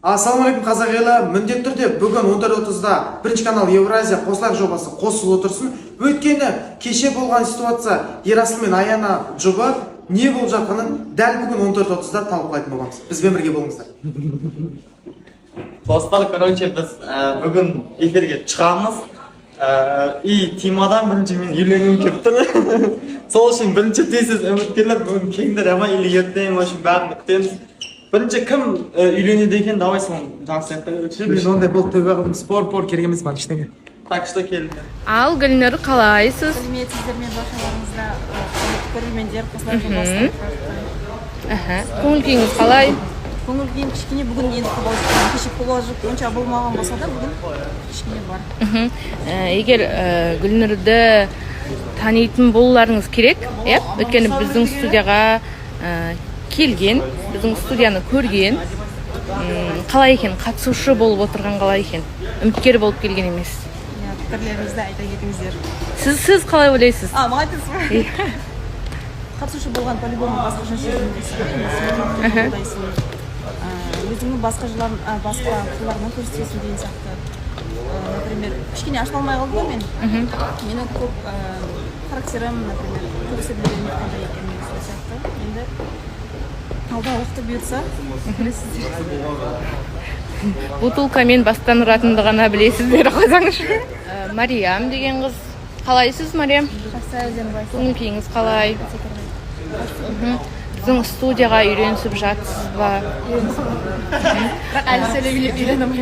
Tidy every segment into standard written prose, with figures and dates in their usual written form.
Ассалаумағалейкум қазақ елі, міндетті түрде бүгін 14:30-да бірінші канал Евразия қосылар жобасы қосылып отырсын. Өйткені кеше болған ситуация Ерасыл мен Аяна жоба не болып жатқанын дәл бүгін 14:30-да талқылайтын боламыз. Бізбен бірге болыңыздар. Достар, короче, біз бүгін эфирге шығамыз. И темадан бірінші мен үйленуім келіп тұр. Сол үшін бірінші тезіз үміткерлер бүгін келіңдер ама или ертең үшін бәрін күтеміз. Бірінші кім үйленеді екен, давай соны жақсы айтып. Біз ондай бұл төбе спор керек емес бар ештеңе. Так что келіңдер. Ал Гүлнұр, қалайсыз? Сіздер мен баршаларыңызда көрермендер қосылар жобасы. Көңіл күйіңіз қалай? Көңіл күйім кішкене бүгін енді қобалжып, кеше қобалжып онша болмаған болса да бүгін кішкене бар. Егер Гүлнұрды танитын болуларыңыз керек, өйткені біздің студияға келген, біздің студияны көрген, қалай екен, қатысушы болып отырған қалай екен, үміткер болып келген емес. Пікірлеріңізді айта кетіңіздер. Сіз қалай ойлайсыз? Молодец. Қатысушы болған по-любому басқаша сезімдесің. Өзіңнің басқа қырларынан көрсетесің деген сияқты. Например, кішкене ашыла алмай қалдым ғой мен. Менің көп характерім, например, көрсетілген қандай екен сол сияқты. Енді алда уақыты бұйыртса, білесіздер. Бутылкамен бастан ұратынды ғана білесіздер қойсаңызшы. Мариям деген қыз. Қалайсыз, Мариям? Жақсы, өздерің қалайсыз? Көңіл күйіңіз қалай? Біздің студияға үйренісіп жатсыз ба? Бірақ әлі сөйлеп үйрене алмай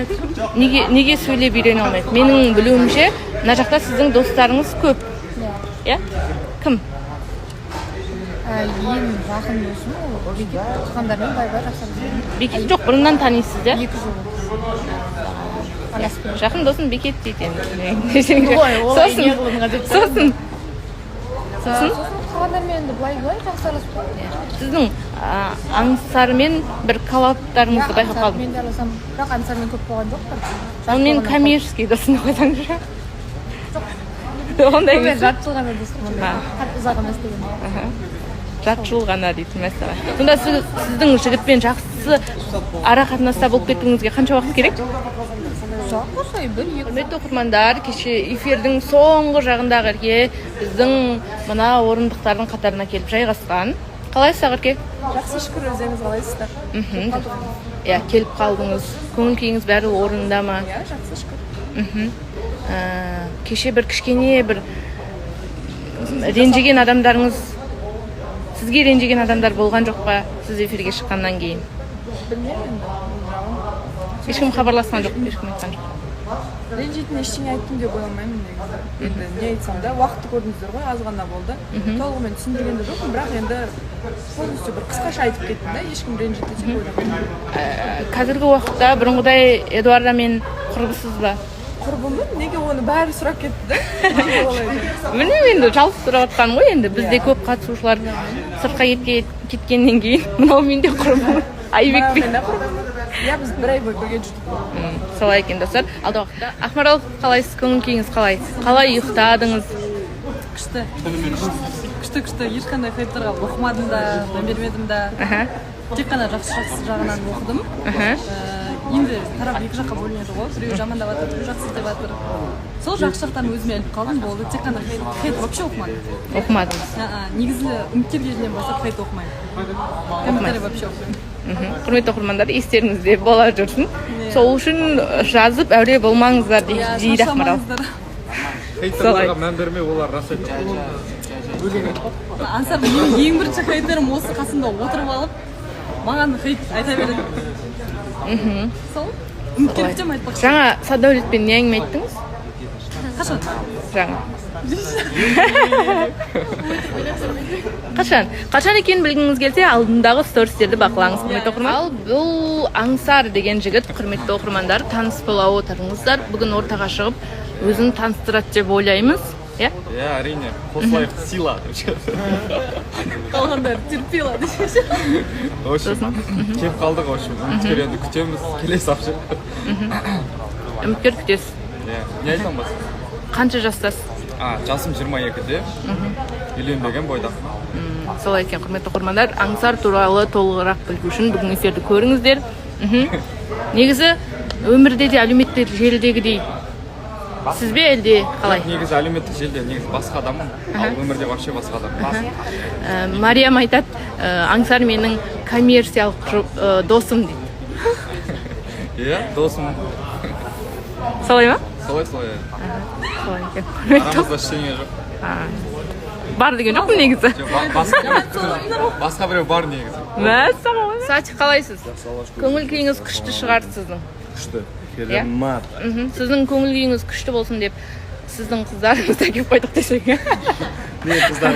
Неге сөйлеп үйрене алмайды? Менің білуімше, мына жақта сіздің достарыңыз көп. Иә? Кім? ең жақын досым ол Бекет. Туғандармен бай-бай жақсы. Бекет жоқ, бұрыннан танисыз, иә? 2 жыл. Жақын досым Бекет дейді енді. Сосын Туғандармен енді былай жақсы араласып қалдым. сіздің аңсармен бір коллабтарыңызды байқап қалдым. Мен де араласам, бірақ аңсармен көп болған жоқтар. Онымен коммерческий досымды қойсаңызшы. Ондай емес. Жарты жыл ғана достым ондай. Қатты ұзақ емес деген. Жарты жыл ғана дейді мәселе. Сонда сіздің жігітпен жақсы ара қатынаста болып кетуіңізге қанша уақыт керек? Жоқ осылай 1-2. Құрметті оқырмандар, кеше эфирдің соңғы жағындағыге біздің мына орындықтардың қатарына келіп жайғасқан. Қалайсыз, Ақерке? Жақсы, шүкір, өздеріңіз қалайсыздар? Иә, келіп қалдыңыз. Көңіл күйіңіз бәрі орында ма? Иә, жақсы, шүкір. Кеше бір кішкене бір ренжіген адамдарыңыз, сізге ренжіген адамдар болған жоқ па, сіз эфирге шыққаннан кейін? Білмеймін енді. Ешкім хабарласқан жоқ, ешкім айтқан жоқ. Ренжитін ештеңе айттым деп ой алмаймын негізі. Енді не айтсам да, уақытты көрдіңіздер ғой, аз ғана болды. Толығымен түсіндірген де жоқпын, бірақ енді полностью бір қысқаша айтып кеттім да, ешкім ренжітті деп ойламаймын. Қазіргі уақытта бұрынғыдай Эдуардамен құрбысыз ба? Құрбымын, неге оны бәрі сұрап кетті да? Білмеймін, енді жалпы сұрап жатқаным ғой, енді бізде көп қатысушылар сыртқа кеткеннен кейін мынау менде құрбым Айбекпен. Иә, біз бір ай бойы бірге жүрдік. Солай екен, достар. Алда уақытта. Ақмарал, қалайсыз? Көңіл күйіңіз қалай? Қалай ұйықтадыңыз? Күшті. Ешқандай хайптарға оқымадым да, бермедім да. Тек қана жақсы жағынан оқыдым. Енді тарап екі жаққа бөлінеді ғой. Біреу жамандап жатыр, біреу жақсы деп жатыр. Сол жақсы жақтан өзіме іліп қалдым, болды. Тек қана хайт вообще оқымадым. Оқымадыңыз? Негізі үміткер кезінен бастап хайт оқымаймын. Комментарий вообще оқымаймын. Құрметті оқырмандар, естеріңізде бола жүрсін. Сол үшін жазып әуре болмаңыздар дейді Ақмарал. Хейтерларға мән бермей, олар рас айтады. Ансар, менің ең бірінші хейтерім осы қасымда отырып алып, маған хейт айта береді. Сол? Үміткер күтем айтпақшы. Жаңа Садәулетпен не әңгіме айттыңыз? Қашан? Жаңа. Қашан екенін білгіңіз келсе, алдындағы стористерді бақылаңыз, құрметті оқырман. Ал бұл Аңсар деген жігіт, құрметті оқырмандар, таныс бола отырыңыздар. Бүгін ортаға шығып, өзін таныстырады деп ойлаймыз. Иә? Иә, әрине. Қосылайық сила. Қалғандар терпела десеші. Кеп қалдық, үміткер енді күтеміз, келесі апшы. Үміткер күтесіз. Не айтам басын? Қанша жастасыз? Жасым 22-де, үйленбеген бойда. Солай екен, құрметті оқырмандар. Аңсар туралы толығырақ білу үшін бүгін эфирді көріңіздер. негізі өмірде де әлеуметтік желідегідей сіз бе әлде қалай? Негізі әлеуметтік желіде негізі басқа адаммын, ал өмірде вообще басқа адам. Мариям айтады, аңсар менің коммерциялық досым дейді. Иә, досым. Солай ма? Солай. Солай екен. Арамызда ештеңе жоқ. Бар деген жоқпын негізі. Басқа біреу бар негізі. Мәссаған. Сачи қалайсыз? Көңіл күйіңіз күшті шығар сіздің. Күшті. Керемет. Сіздің көңіл күйіңіз күшті болсын деп сіздің қыздарыңыз да келіп қойдық десек. Не қыздар?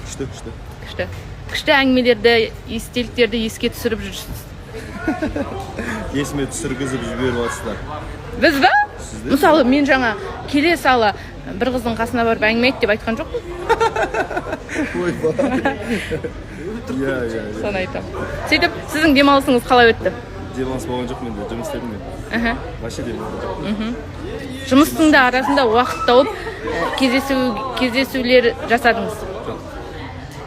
Күшті. Күшті әңгімелерді, естеліктерді еске түсіріп жүрсіз. Есіме түсіргізіп жіберіп жатсыздар. Біз ба? Мысалы, мен жаңа келе сала бір қыздың қасына барып әңгіме айт деп айтқан жоқпын. Иә. Соны айтамын. Сөйтіп, сіздің демалысыңыз қалай өтті? Демалыс болған жоқ менде, жұмыс істедім мен. Вообще демалыс жоқ. Жұмыстың да арасында уақыт тауып кездесулер жасадыңыз.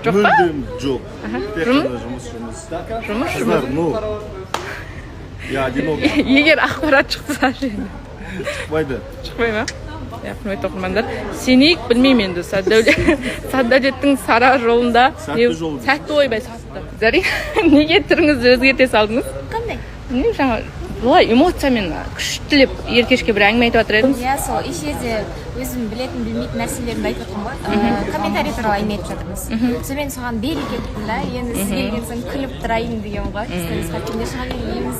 Жоқ па? Мүлдем жоқ. Тек қана жұмыс. Қыздар, ну. Я одинок. Егер ақпарат шықса Шықпайды. шықпай ма? Құрметті оқырмандар, сенейік білмеймін енді Сәддәулеттің сара жолында сәтті ойбай сәтті. Зарин, неге түріңізді өзгерте салдыңыз? Қандай? Мен жаңа былай эмоциямен күштілеп еркешке бір әңгіме айтып жатыр едіңіз. Иә, сол еш жерде өзім білетін білмейтін нәрселерімді айтып жатырмын ғой. Комментарий туралы әңгіме айтып жатырмыз. Сонымен соған берік кеттім да, енді сіз келген соң күліп тұрайын деген ғой. Сіздерге күнде шыға бермейміз.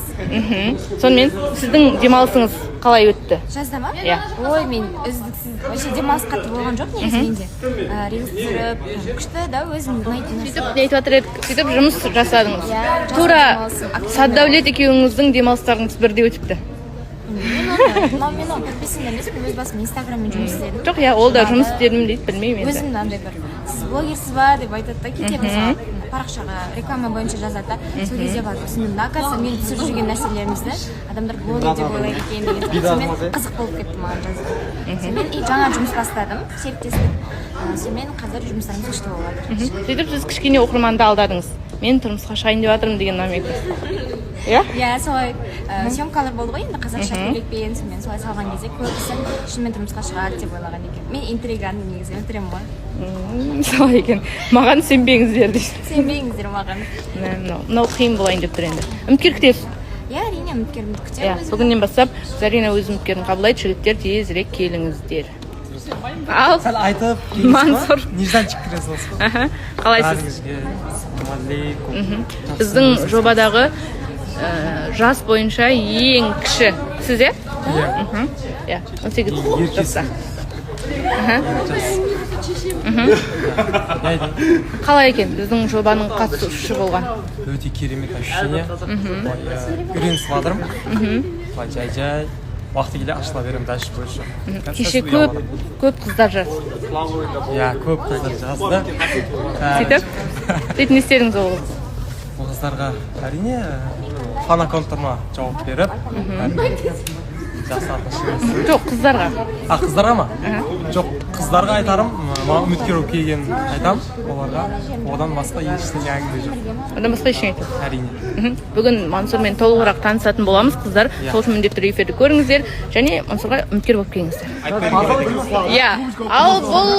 Сонымен сіздің демалысыңыз қалай өтті? Жазда ма? Иә. Ой, мен үздіксіз вообще демалыс қатты болған жоқ негізі менде. Рилс түсіріп, күшті да өзім ұнайтын нәрсе. Сөйтіп не айтып жатыр едік? Сөйтіп жұмыс жасадыңыз. Иә, Тура демалысым. Сәддәулет екеуіңіздің демалыстарыңыз бірдей өтіпті. Мен оны подписан емеспін, өз басым инстаграммен жұмыс істедім. Жоқ, иә, ол да жұмыс істедім дейді, білмеймін енді. Өзім андай бір сіз блогерсіз ба деп айтады да, кейде мысалы парақшаға реклама бойынша жазады да, сол кезде барып түсіндім да, оказывается мен түсіріп жүрген нәрселерімізді адамдар блогер деп ойлайды екен деген сияқты. Сонымен қызық болып кетті маған жазып. Сонымен жаңа жұмыс бастадым, серіктестік. Сонымен қазір жұмыстарымыз күшті болып жатыр. Сөйтіп сіз кішкене оқырманды алдадыңыз. Мен тұрмысқа шығайын деп жатырмын деген намек. Иә? Иә, солай съемкалар болды ғой енді қазақша көйлекпен, сонымен солай салған кезде көбісі шынымен тұрмысқа шығады деп ойлаған екен. Мен интриганы негізі өлтіремін ғой. Солай екен. Маған сенбеңіздер дейсіз. Сенбеңіздер маған. Мынау қиын болайын деп тұр енді. Үміткер күтесіз? Иә, әрине үміткерімді Иә, күтемін. бүгіннен бастап Зарина өз үміткерін қабылдайды, жігіттер тезірек келіңіздер. Ал Айтып, Мансұр. нежданчик кіре салсын. Қалайсыз? Алейкум. Біздің жобадағы жас бойынша ең кіші сіз, иә? Иә, 18 жаста. Қалай екен біздің жобаның қатысушысы болған? Өте керемет ощущение. Үйреніп жатырмын. Жай уақыты келе ашыла беремін дальше больше. Кеше көп қыздар жазды. Иә, көп қыздар жазды. Сөйтіп не істедіңіз ол? Ол қыздарға әрине фан аккаунттарыма жауап беріп, жақсы отношение. Жоқ, қыздарға. Қыздарға ма? Жоқ, қыздарға айтарым, маған үміткер болып келгенін айтамын оларға. Одан басқа ештеңе әңгіме жоқ. Одан басқа ештеңе айтамын. Әрине. Бүгін Мансұрмен толығырақ танысатын боламыз, қыздар. Сол үшін міндетті түрде эфирді көріңіздер және Мансұрға үміткер болып келіңіздер. Иә, ал бұл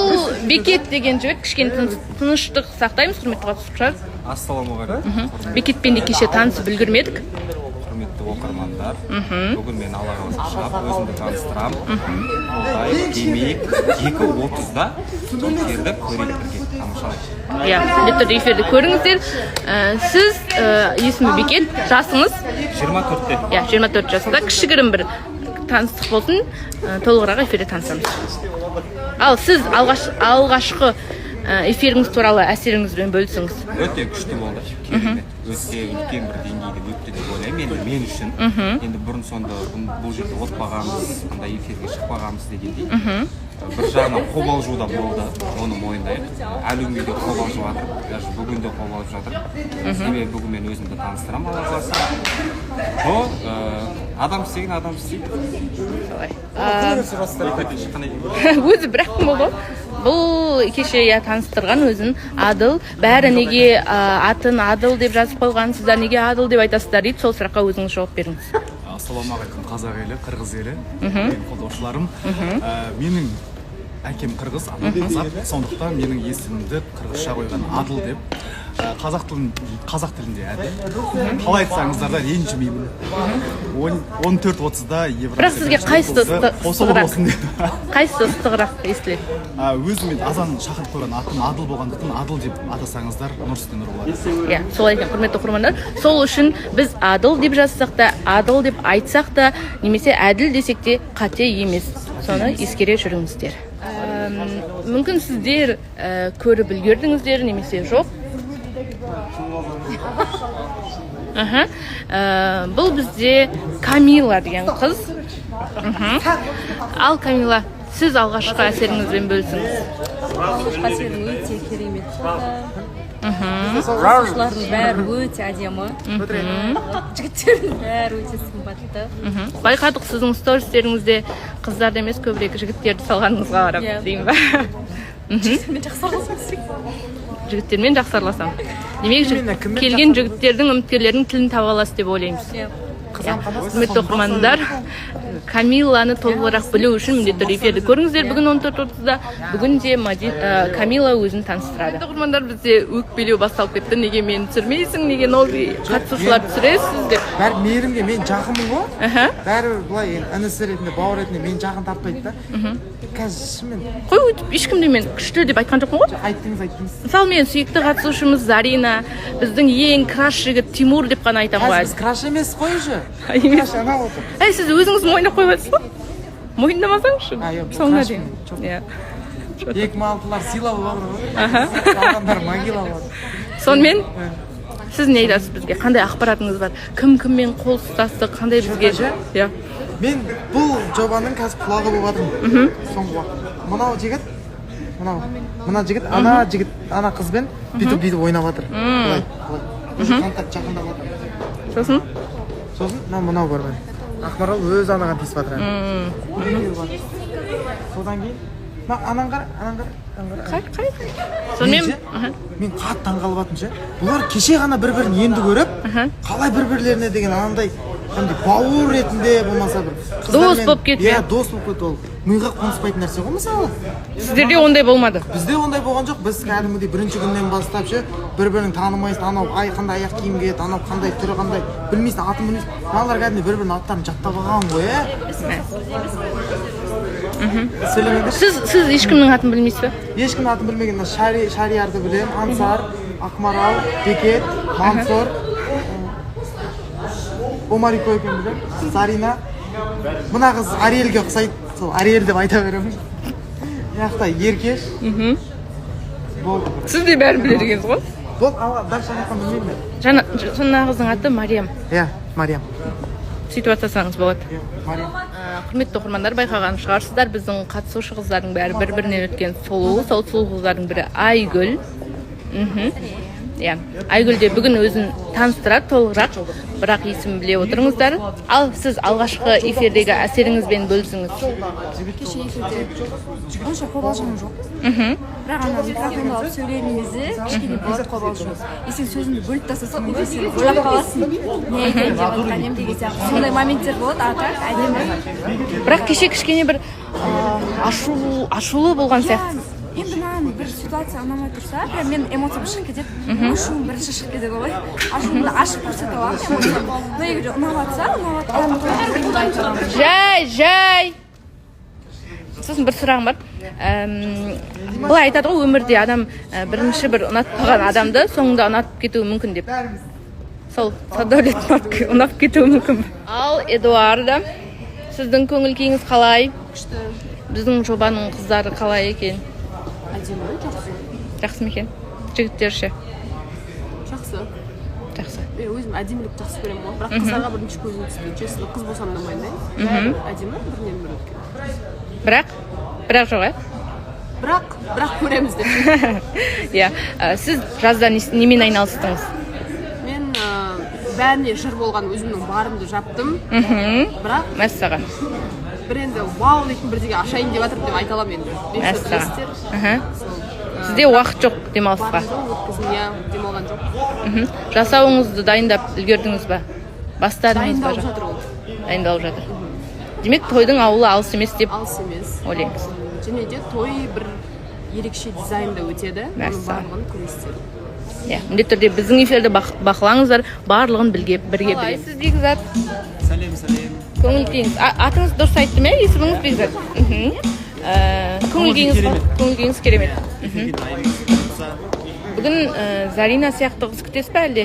Бекет деген жігіт кішкене тыныштық сақтаймыз, құрметті қатысушылар. Ассалаумағалейкум. Бекетпен де кеше танысып үлгермедік. Құрметті оқырмандар. Бүгін мен Алла қаласа шығып өзімді таныстырамын. Олай демейік 2:30-да эфирді көрейік бірге. Тамашалайық. Иә, міндетті түрде эфирді көріңіздер. Сіз есімі Бекет, жасыңыз? 24-те. Иә, 24 жасында. Кішігірім бір таныстық болсын, толығырақ эфирде танысамыз. Ал сіз алғашқы эфиріңіз туралы әсеріңізбен бөлісіңіз. Өте күшті болды. Керемет. Өте үлкен бір деңгейде өтті деп ойлаймын. Мен үшін. Енді бұрын сонда бұл жерде отпағанбыз, қандай эфирге шықпағанбыз дегендей. Бір жағынан қобалжу да болды, оны мойындайық. Әлеумде қобалжып жатыр, даже бүгін де қобалжып жатыр. Себебі бүгін мен өзімді таныстырамын Алла қаласа. Адам істеген адам істейді. Өзі бір-ақ күн болды ғой. Бұл кеше таныстырған өзін Адыл. Бәрі неге атын Адыл деп жазып қойғансыздар, неге Адыл деп айтасыздар дейді. Сол сұраққа өзіңіз жауап беріңіз. Ассалаумағалейкум, қазақ елі, қырғыз елі, менің қолдаушыларым. Менің әкем қырғыз, анам қазақ, сондықтан менің есімімді қырғызша қойған Адыл деп. Қазақ тілінде әділ. Қалай айтсаңыздар да ренжімеймін. 14:30-да Бірақ сізге қайсысы қайсысы ыстығырақ естіледі? Өзімен азан шақырып қойған атым Адыл болғандықтан Адыл деп атасаңыздар нұр үстіне нұр болады. Иә, солай екен, құрметті оқырмандар. Сол үшін біз Адыл деп жазсақ та, Адыл деп айтсақ та, немесе әділ десек те қате емес. Соны ескере жүріңіздер. Мүмкін сіздер көріп үлгердіңіздер, немесе жоқ. Бұл бізде Камила деген қыз. Ал Камила, сіз алғашқы әсеріңізбен бөлісіңіз. Алғашқы әсерім өте керемет болды. Қатысушылардың бәрі өте әдемі. Жігіттердің бәрі өте сымбатты. Байқадық, сіздің стористеріңізде қыздарды емес, көбірек жігіттерді салғаныңызға қарап, деймін ба? Жігіттермен жақсы араласам. Демек, келген жігіттердің, үміткерлердің тілін таба аласыз деп ойлаймыз. Құрметті оқырмандар, Камиланы толығырақ білу үшін міндетті түрде эфирді көріңіздер. Бүгін 14:30-да бүгінде Камила өзін таныстырады. Оқырмандар, бізде өкпелеу басталып кетті. Неге мені түсірмейсің, неге қатысушылар түсіресіз деп. Бәрі мейірімге мен жақынмын ғой. Бәрі былай інісі ретінде, бауыр ретінде мен жақын тартпайды да. Қазір шынымен. Қой, өйтіп ешкімде мен күшті деп айтқан жоқпын ғой. Айттыңыз. Мысалы, мен сүйікті қатысушымыз Зарина, біздің ең краш жігіт Тимур деп қана айтамын ғой. Біз краш емес қой уже. Емес. Сіз өзіңіз мойындап қойып жатсыз ба? Мойындамасаңызшы. Соңына дейін. 2006-лар сила болады ғой. Қалғандар могила болады. Сонымен сіз не айтасыз бізге? Қандай ақпаратыңыз бар? Кім-кіммен қол ұстасты? Қандай бізге? Мен бұл жобаның қазір құлағы болып жатырмын. Соңғы уақытта. Мынау жігіт, мына жігіт, ана қызбен бүйтіп ойнап жатыр. Былай. Уже контакт жақындап жатыр. Сосын мынау бар мен. Ақмарал өз анаған тиісіп жатыр. Содан кейін анан қара. Сонымен мен қатты таңғалып жатырмын ше. Бұлар кеше ғана бір-бірін енді көріп, қалай бір-бірлеріне деген анандай бауыр ретінде болмаса бір дос болып кетті. Иә, дос болып кетті ол. Миға қоныспайтын нәрсе ғой мысалы. Сіздерде ондай болмады? Бізде ондай болған жоқ. Біз кәдімгідей бірінші күннен бастап ше, бір-бірін танымайсың, анау қандай аяқ киім киеді, анау қандай түрі қандай, білмейсің, атын білмейсің. Мыналар кәдімгідей бір-бірінің аттарын жаттап алған ғой, Сіз ешкімнің атын білмейсіз бе? Ешкімнің атын білмеген. Шариярды білем, Ансар, Ақмарал, Бекет, Мансор, Омарико екен білем, Зарина. Мына қыз Ариэлге ұқсайды, сол Ариэл деп айта беремін. Яқта Еркеш. Болды. Сіз де бәрін білер екенсіз ғой? Болды, дальше анақтан білмеймін мен. Сонда қыздың аты Мариям. Иә, Мариям. Сөйтіп атасаңыз болады. Мариям. Құрметті оқырмандар, байқаған шығарсыздар, біздің қатысушы қыздардың бәрі бір-бірінен өткен сұлу, сол сұлу қыздардың бірі Айгүл. Айгүлде бүгін өзін таныстырады толығырақ, бірақ есімін біле отырыңыздар. Ал сіз алғашқы эфирдегі әсеріңізбен бөлісіңіз. Кеше эфирде онша қобалжыған жоқ. Бірақ ана микрофонды алып сөйлеген кезде кішкене болады қобалжу. Сен сөзіңді бөліп тастасаң, сен ойлап қаласың. Не айтайын деп жатқан ем деген сияқты. Сондай моменттер болады, әдемі. Бірақ кеше кішкене бір ашулы болған сияқты. Енді маған бір ситуация ұнамай тұрса, прям мен эмоциям шығып кетеді. Ашуым бірінші шығып кетеді ғой. Ашуымды ашып көрсете аламын. Но егер ұнаватса, Жай. Сосын бір сұрағым бар. Былай айтады ғой, өмірде адам бірінші бір ұнатпаған адамды соңында ұнатып кетуі мүмкін деп. Сол Садәулет ұнап кетуі мүмкін. Ал Эдуарда, сіздің көңіл күйіңіз қалай? Біздің жобаның қыздары қалай екен? Әдемі, жақсы. Жақсы ма екен? Жігіттер ше? Жақсы. Өзім әдемілік жақсы көремін ғой. Бірақ қыздарға бірінші көзім түспейді. Честно, қыз болсам да мойындаймын. Әдемі, бірінен бірі өткен. Бірақ жоқ, Бірақ көреміз деп. Сіз жазда немен айналыстыңыз? Мен бәріне жыр болған өзімнің барымды жаптым. Бірақ Мәссаған. бір енді вау дейтін бірдеңе ашайын деп жатырмын деп айта аламын енді. Мәссаған. Сізде уақыт жоқ демалысқа? Өткізім, иә, демалған жоқ. Жасауыңызды дайындап үлгердіңіз ба? Бастадыңыз ба? Дайындалып жатыр ол. Дайындалып жатыр. Демек тойдың ауылы алыс емес деп Алыс емес. ойлаймыз. Және де той бір ерекше дизайнда өтеді. Оның Мәссаған. барлығын көресіздер. Иә, міндетті түрде біздің эфирді бақылаңыздар, барлығын бірге білеміз. Сіз Бекзат. Сәлем, сәлем. Көңіл күйіңіз. Атыңыз дұрыс айттым иә? Есіміңіз Бекзат. Көңіл күйіңіз керемет. Бүгін Зарина сияқты қыз күтесіз бе әлде?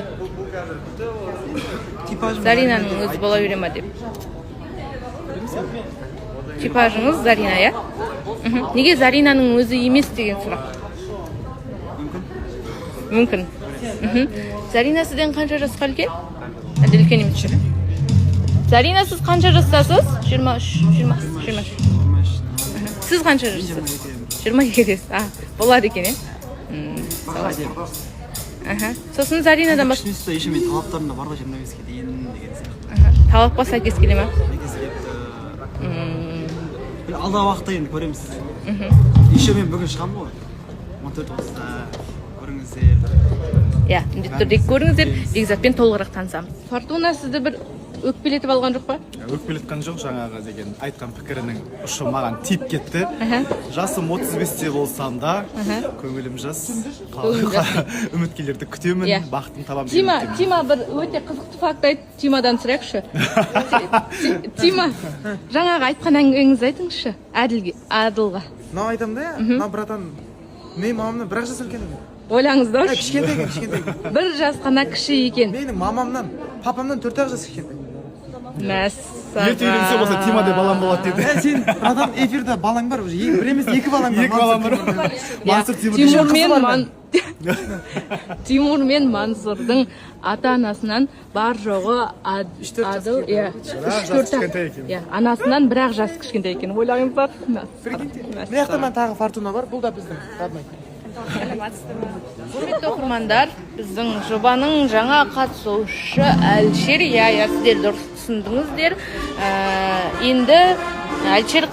Заринаның өзі бола бере ма деп. Типажыңыз Зарина, иә? Неге Заринаның өзі емес деген сұрақ? Мүмкін. Зарина сізден қанша жасқа үлкен? Әлде үлкен емес? Зарина, сіз қанша жастасыз? 23. Сіз қанша жастасыз? 22-десіз. Болады екен, е? Сосын Заринадан баш... Еще мен талаптарымда бар ғой 25-ке дейін деген сияқты. Талапқа сәйкес келе ма? Алдағы уақытта енді көреміз. Еще мен бүгін шығамын ғой. 14-30-да көріңіздер. Иә, міндетті түрде көріңіздер, Бекзатпен толығырақ танысамыз. Фортуна сізді бір өкпелетіп алған жоқ па? Өкпелеткен жоқ, жаңағы деген айтқан пікірінің ұшы маған тиіп кетті. Жасым 35-те болсам да, көңілім жас. Үміткерлерді күтемін, бақытын табамын. Тима бір өте қызықты факт айтты, Тимадан сұрайықшы. Тима, жаңағы айтқан әңгімеңізді айтыңызшы, Адылға. Мынау айтамын да, мына братан, мен мамамнан бір жас үлкен екен. Ойлаңыздар. Кішкентай. Бір жас қана кіші екен. Менің мамамнан, папамнан 4 жас кішкентай. Мәссаған. Ерте үйленсе болса Тимадай балам болады деді. Сен братан эфирде балаң бар, бір емес 2 балаң бар. 2 балам бар. Мансұр Тимур мен Мансұрдың ата-анасынан бар жоғы Адыл, анасынан бірақ жас кішкентай екен. Ойлаңыздар. Мына жақта мен тағы Фортуна бар, бұл да біздің родной. Құрметті оқырмандар, біздің жобаның жаңа қатысушы Әлшер, сіздер дұрыс түсіндіңіздер. Енді Әлшер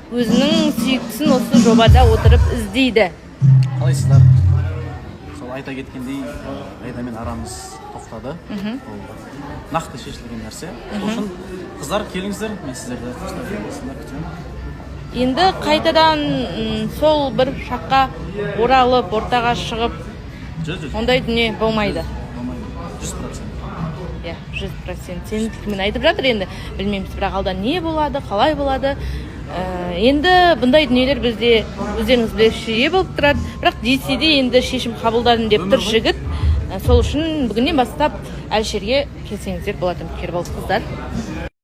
өзінің сүйіктісін осы жобада отырып іздейді. Қалайсыздар? Сол айта кеткендей, Айдамен арамыз тоқтады. Нақты шешілген нәрсе. Сосын қыздар келіңіздер, мен сіздерді күтемін. Енді қайтадан сол бір шаққа оралып, ортаға шығып, ондай дүние болмайды. 100%. 100%. Сен кімін айтып жатыр енді. Білмейміз, бірақ алда не болады, қалай болады. Енді бұндай дүниелер бізде өздеріңіз білесіздер болып тұрады. Бірақ десе де енді шешім қабылдадым деп тұр жігіт. Сол үшін бүгіннен бастап Әлшерге келсеңіздер болады, үміткер болып қыздар.